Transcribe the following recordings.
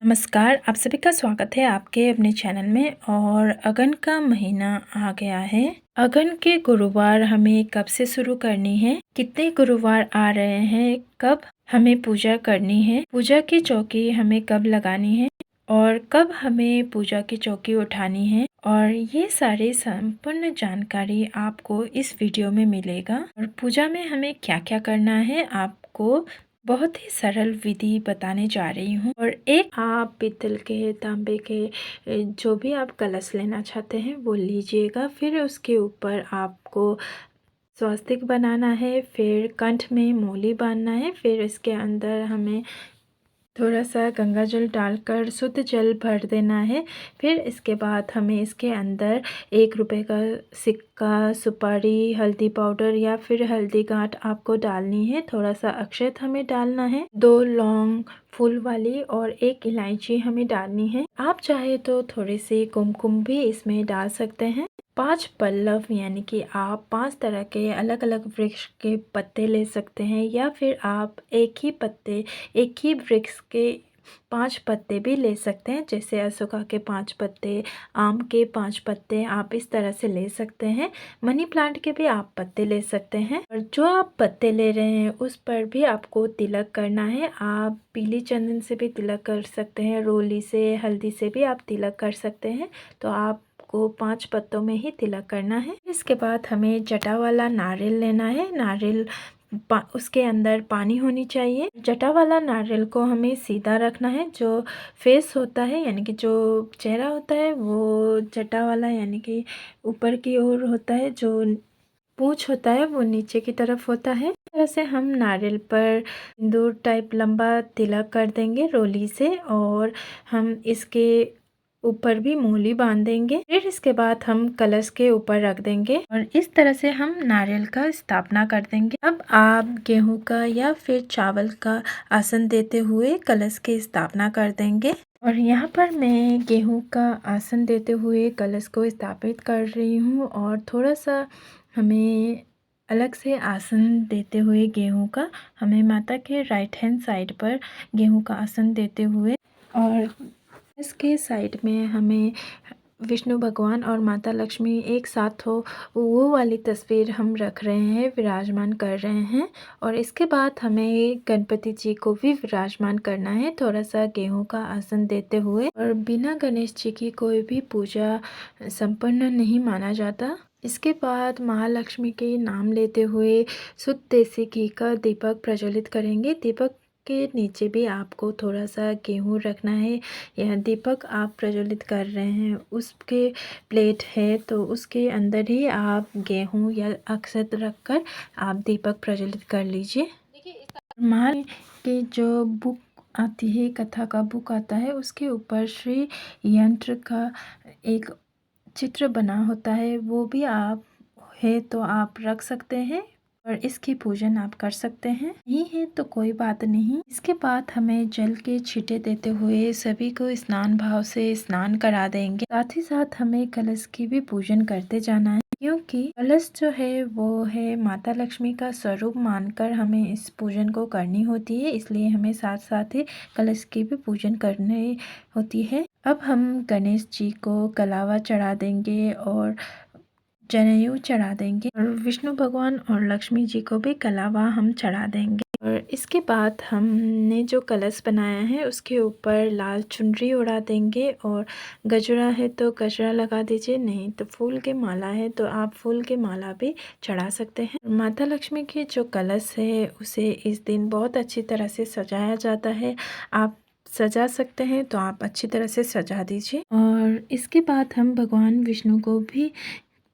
नमस्कार, आप सभी का स्वागत है आपके अपने चैनल में। और अगन का महीना आ गया है। अगन के गुरुवार हमें कब से शुरू करनी है, कितने गुरुवार आ रहे हैं, कब हमें पूजा करनी है, पूजा की चौकी हमें कब लगानी है और कब हमें पूजा की चौकी उठानी है, और ये सारी संपूर्ण जानकारी आपको इस वीडियो में मिलेगा। और पूजा में हमें क्या क्या करना है आपको बहुत ही सरल विधि बताने जा रही हूँ। और एक आप पीतल के, तांबे के, जो भी आप कलश लेना चाहते हैं वो लीजिएगा। फिर उसके ऊपर आपको स्वास्तिक बनाना है, फिर कंठ में मूली बांधना है, फिर इसके अंदर हमें थोड़ा सा गंगा जल डालकर शुद्ध जल भर देना है। फिर इसके बाद हमें इसके अंदर 1 रुपए का सिक्का, सुपारी, हल्दी पाउडर या फिर हल्दी गांठ आपको डालनी है। थोड़ा सा अक्षत हमें डालना है, 2 लौंग फूल वाली और 1 इलायची हमें डालनी है। आप चाहे तो थोड़ी सी कुमकुम भी इसमें डाल सकते हैं। 5 पल्लव यानी कि आप 5 तरह के अलग अलग वृक्ष के पत्ते ले सकते हैं, या फिर आप एक ही वृक्ष के 5 पत्ते भी ले सकते हैं। जैसे अशोका के 5 पत्ते, आम के 5 पत्ते, आप इस तरह से ले सकते हैं। मनी प्लांट के भी आप पत्ते ले सकते हैं। और जो आप पत्ते ले रहे हैं उस पर भी आपको तिलक करना है। आप पीली चंदन से भी तिलक कर सकते हैं, रोली से, हल्दी से भी आप तिलक कर सकते हैं। तो आपको 5 पत्तों में ही तिलक करना है। इसके बाद हमें जटा वाला नारियल लेना है। नारियल उसके अंदर पानी होनी चाहिए। जटा वाला नारियल को हमें सीधा रखना है। जो फेस होता है यानी कि जो चेहरा होता है वो जटा वाला यानी कि ऊपर की ओर होता है, जो पूंछ होता है वो नीचे की तरफ होता है। इस तरह से हम नारियल पर सिंदूर टाइप लंबा तिलक कर देंगे रोली से, और हम इसके ऊपर भी मूली बांध देंगे। फिर इसके बाद हम कलश के ऊपर रख देंगे और इस तरह से हम नारियल का स्थापना कर देंगे। अब आप गेहूं का या फिर चावल का आसन देते हुए कलश की स्थापना कर देंगे। और यहाँ पर मैं गेहूं का आसन देते हुए कलश को स्थापित कर रही हूँ, और थोड़ा सा हमें अलग से आसन देते हुए गेहूं का, हमें माता के राइट हैंड साइड पर गेहूं का आसन देते हुए, और इसके साइड में हमें विष्णु भगवान और माता लक्ष्मी एक साथ हो वो वाली तस्वीर हम रख रहे हैं, विराजमान कर रहे हैं। और इसके बाद हमें गणपति जी को भी विराजमान करना है, थोड़ा सा गेहूं का आसन देते हुए। और बिना गणेश जी की कोई भी पूजा संपन्न नहीं माना जाता। इसके बाद महालक्ष्मी के नाम लेते हुए शुद्ध देसी घी का दीपक प्रज्वलित करेंगे। दीपक के नीचे भी आपको थोड़ा सा गेहूं रखना है। यह दीपक आप प्रज्वलित कर रहे हैं उसके प्लेट है, तो उसके अंदर ही आप गेहूं या अक्षत रखकर आप दीपक प्रज्वलित कर लीजिए। माल की जो बुक आती है, कथा का बुक आता है, उसके ऊपर श्री यंत्र का एक चित्र बना होता है, वो भी आप है तो आप रख सकते हैं और इसकी पूजन आप कर सकते हैं। नहीं है तो कोई बात नहीं। इसके बाद हमें जल के छींटे देते हुए सभी को स्नान भाव से स्नान करा देंगे। साथ ही साथ हमें कलश की भी पूजन करते जाना है, क्योंकि कलश जो है वो है माता लक्ष्मी का स्वरूप मानकर हमें इस पूजन को करनी होती है, इसलिए हमें साथ साथ ही कलश की भी पूजन करनी होती है। अब हम गणेश जी को कलावा चढ़ा देंगे और जनेऊ चढ़ा देंगे, और विष्णु भगवान और लक्ष्मी जी को भी कलावा हम चढ़ा देंगे। और इसके बाद हमने जो कलश बनाया है उसके ऊपर लाल चुनरी उड़ा देंगे, और गजरा है तो गजरा लगा दीजिए, नहीं तो फूल के माला है तो आप फूल के माला भी चढ़ा सकते हैं। माता लक्ष्मी की जो कलश है उसे इस दिन बहुत अच्छी तरह से सजाया जाता है। आप सजा सकते हैं तो आप अच्छी तरह से सजा दीजिए। और इसके बाद हम भगवान विष्णु को भी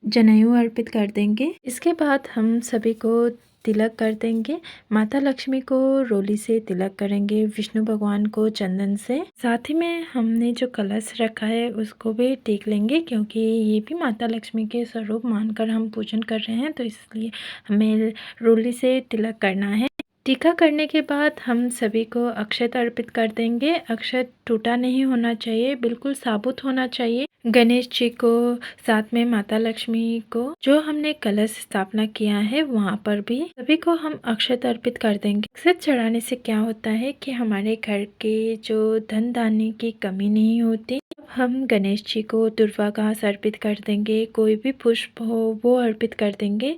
जनेऊ अर्पित कर देंगे। इसके बाद हम सभी को तिलक कर देंगे। माता लक्ष्मी को रोली से तिलक करेंगे, विष्णु भगवान को चंदन से, साथ ही में हमने जो कलश रखा है उसको भी टेक लेंगे, क्योंकि ये भी माता लक्ष्मी के स्वरूप मानकर हम पूजन कर रहे हैं, तो इसलिए हमें रोली से तिलक करना है। टीका करने के बाद हम सभी को अक्षत अर्पित कर देंगे। अक्षत टूटा नहीं होना चाहिए, बिल्कुल साबुत होना चाहिए। गणेश जी को, साथ में माता लक्ष्मी को, जो हमने कलश स्थापना किया है वहाँ पर भी सभी को हम अक्षत अर्पित कर देंगे। अक्षत चढ़ाने से क्या होता है कि हमारे घर के जो धन धान्य की कमी नहीं होती। हम गणेश जी को दुर्वा घास अर्पित कर देंगे, कोई भी पुष्प हो वो अर्पित कर देंगे।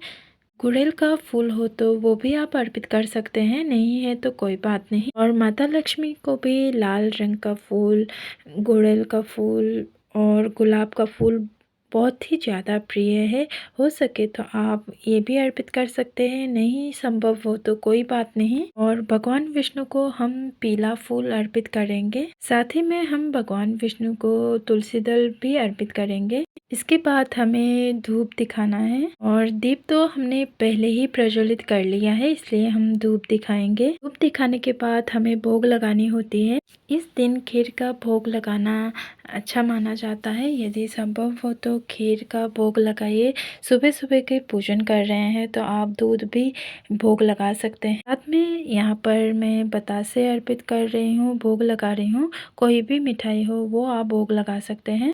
गुड़हल का फूल हो तो वो भी आप अर्पित कर सकते हैं, नहीं है तो कोई बात नहीं। और माता लक्ष्मी को भी लाल रंग का फूल, गुड़हल का फूल और गुलाब का फूल बहुत ही ज़्यादा प्रिय है। हो सके तो आप ये भी अर्पित कर सकते हैं, नहीं संभव हो तो कोई बात नहीं। और भगवान विष्णु को हम पीला फूल अर्पित करेंगे, साथ ही में हम भगवान विष्णु को तुलसी दल भी अर्पित करेंगे। इसके बाद हमें धूप दिखाना है और दीप तो हमने पहले ही प्रज्वलित कर लिया है, इसलिए हम धूप दिखाएंगे। धूप दिखाने के बाद हमें भोग लगानी होती है। इस दिन खीर का भोग लगाना अच्छा माना जाता है। यदि संभव हो तो खीर का भोग लगाइए। सुबह सुबह के पूजन कर रहे हैं तो आप दूध भी भोग लगा सकते हैं। साथ में यहाँ पर मैं बतासे अर्पित कर रही हूँ, भोग लगा रही हूँ। कोई भी मिठाई हो वो आप भोग लगा सकते हैं।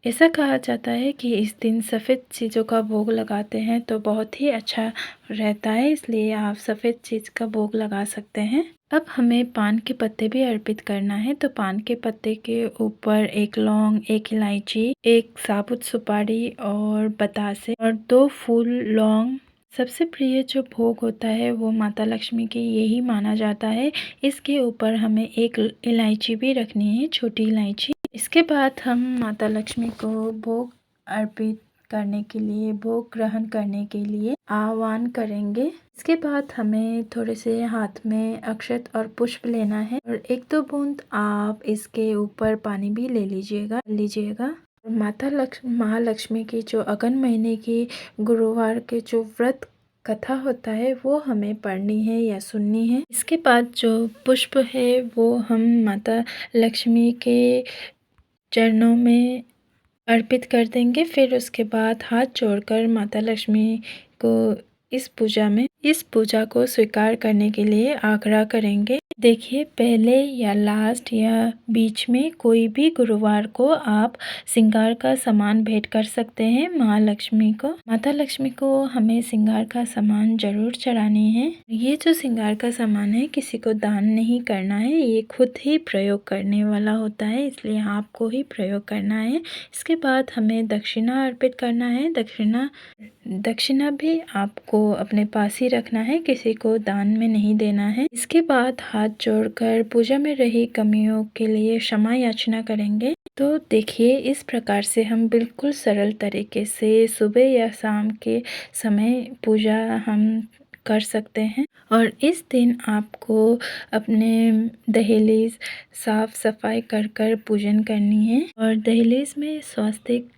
ऐसा कहा जाता है कि इस दिन सफ़ेद चीज़ों का भोग लगाते हैं तो बहुत ही अच्छा रहता है, इसलिए आप सफ़ेद चीज़ का भोग लगा सकते हैं। अब हमें पान के पत्ते भी अर्पित करना है, तो पान के पत्ते के ऊपर एक लौंग, एक इलायची, एक साबुत सुपारी और बतासे और 2 फूल लौंग। सबसे प्रिय जो भोग होता है वो माता लक्ष्मी की यही माना जाता है। इसके ऊपर हमें एक इलायची भी रखनी है, छोटी इलायची। इसके बाद हम माता लक्ष्मी को भोग अर्पित करने के लिए, भोग ग्रहण करने के लिए आह्वान करेंगे। इसके बाद हमें थोड़े से हाथ में अक्षत और पुष्प लेना है और 1-2 बूंद आप इसके ऊपर पानी भी ले लीजिएगा। माता महालक्ष्मी की जो अगन महीने की गुरुवार के जो व्रत कथा होता है वो हमें पढ़नी है या सुननी है। इसके बाद जो पुष्प है वो हम माता लक्ष्मी के चरणों में अर्पित कर देंगे। फिर उसके बाद हाथ जोड़कर माता लक्ष्मी को इस पूजा को स्वीकार करने के लिए आग्रह करेंगे। देखिए, पहले या लास्ट या बीच में कोई भी गुरुवार को आप श्रृंगार का सामान भेंट कर सकते हैं महालक्ष्मी को। माता लक्ष्मी को हमें श्रृंगार का सामान जरूर चढ़ानी है। ये जो श्रृंगार का सामान है किसी को दान नहीं करना है, ये खुद ही प्रयोग करने वाला होता है, इसलिए आपको ही प्रयोग करना है। इसके बाद हमें दक्षिणा अर्पित करना है। दक्षिणा भी आपको अपने पास ही रखना है, किसी को दान में नहीं देना है। इसके बाद हाथ जोड़कर पूजा में रही कमियों के लिए क्षमा याचना करेंगे। तो देखिए, इस प्रकार से हम बिल्कुल सरल तरीके से सुबह या शाम के समय पूजा हम कर सकते हैं। और इस दिन आपको अपने दहलीज साफ सफाई कर पूजन करनी है और दहलीज में स्वास्तिक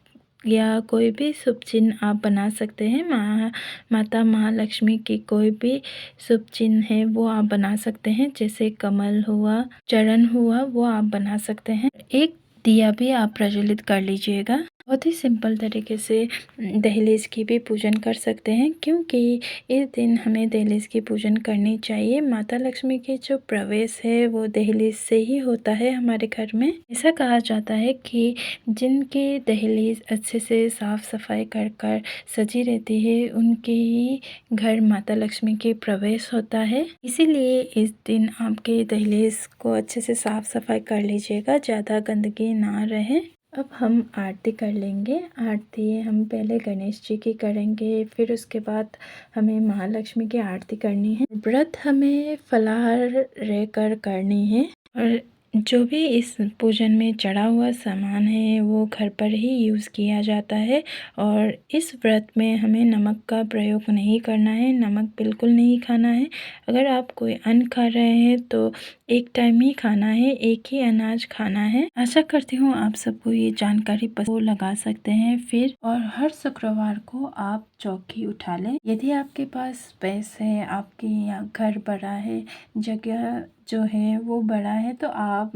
या कोई भी शुभ चिन्ह आप बना सकते हैं। माता महालक्ष्मी की कोई भी शुभ चिन्ह है वो आप बना सकते हैं, जैसे कमल हुआ, चरण हुआ, वो आप बना सकते हैं। एक दिया भी आप प्रज्वलित कर लीजिएगा। बहुत ही सिंपल तरीके से दहलीज की भी पूजन कर सकते हैं, क्योंकि इस दिन हमें दहलीज की पूजन करनी चाहिए। माता लक्ष्मी के जो प्रवेश है वो दहलीज से ही होता है हमारे घर में। ऐसा कहा जाता है कि जिनकी दहलीज अच्छे से साफ सफाई कर सजी रहती है उनके ही घर माता लक्ष्मी की प्रवेश होता है। इसीलिए इस दिन आपके दहलीज को अच्छे से साफ सफाई कर लीजिएगा, ज़्यादा गंदगी ना रहे। अब हम आरती कर लेंगे। आरती हम पहले गणेश जी की करेंगे, फिर उसके बाद हमें महालक्ष्मी की आरती करनी है। व्रत हमें फलाहार रहकर करनी है और जो भी इस पूजन में चढ़ा हुआ सामान है वो घर पर ही यूज़ किया जाता है। और इस व्रत में हमें नमक का प्रयोग नहीं करना है, नमक बिल्कुल नहीं खाना है। अगर आप कोई अन्न खा रहे हैं तो एक टाइम ही खाना है, एक ही अनाज खाना है। आशा करती हूँ आप सबको ये जानकारी पसंद लगा सकते हैं। फिर और हर शुक्रवार को आप चौकी उठा लें। यदि आपके पास स्पेस है, आपके यहाँ घर बड़ा है, जगह जो है वो बड़ा है, तो आप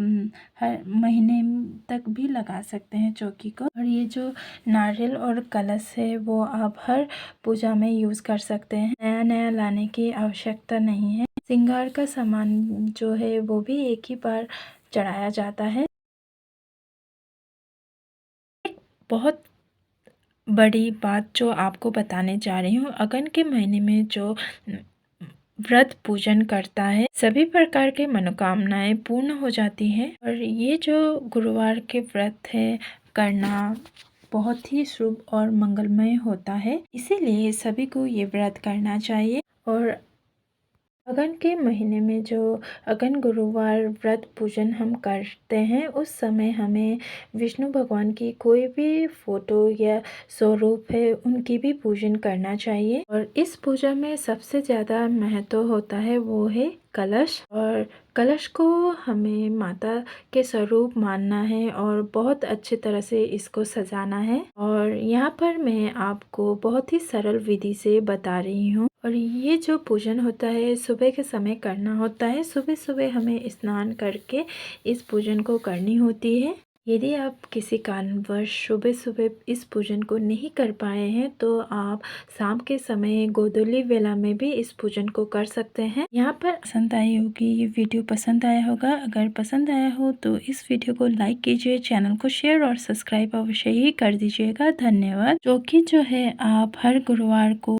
हर महीने तक भी लगा सकते हैं चौकी को। और ये जो नारियल और कलश है वो आप हर पूजा में यूज़ कर सकते हैं, नया नया लाने की आवश्यकता नहीं है। श्रृंगार का सामान जो है वो भी एक ही बार चढ़ाया जाता है। बहुत बड़ी बात जो आपको बताने जा रही हूँ, अगन के महीने में जो व्रत पूजन करता है सभी प्रकार के मनोकामनाएं पूर्ण हो जाती हैं। और ये जो गुरुवार के व्रत है करना बहुत ही शुभ और मंगलमय होता है, इसीलिए सभी को ये व्रत करना चाहिए। और अगन के महीने में जो अगन गुरुवार व्रत पूजन हम करते हैं उस समय हमें विष्णु भगवान की कोई भी फोटो या स्वरूप है उनकी भी पूजन करना चाहिए। और इस पूजा में सबसे ज़्यादा महत्व होता है वो है कलश। और कलश को हमें माता के स्वरूप मानना है और बहुत अच्छे तरह से इसको सजाना है। और यहाँ पर मैं आपको बहुत ही सरल विधि से बता रही हूँ। और ये जो पूजन होता है सुबह के समय करना होता है। सुबह सुबह हमें स्नान करके इस पूजन को करनी होती है। यदि आप किसी कारणवश सुबह सुबह इस पूजन को नहीं कर पाए हैं तो आप शाम के समय गोधूली वेला में भी इस पूजन को कर सकते हैं। यहाँ पर पसंद आई होगी, ये वीडियो पसंद आया होगा। अगर पसंद आया हो तो इस वीडियो को लाइक कीजिए, चैनल को शेयर और सब्सक्राइब अवश्य ही कर दीजिएगा। धन्यवाद। जो कि जो है आप हर गुरुवार को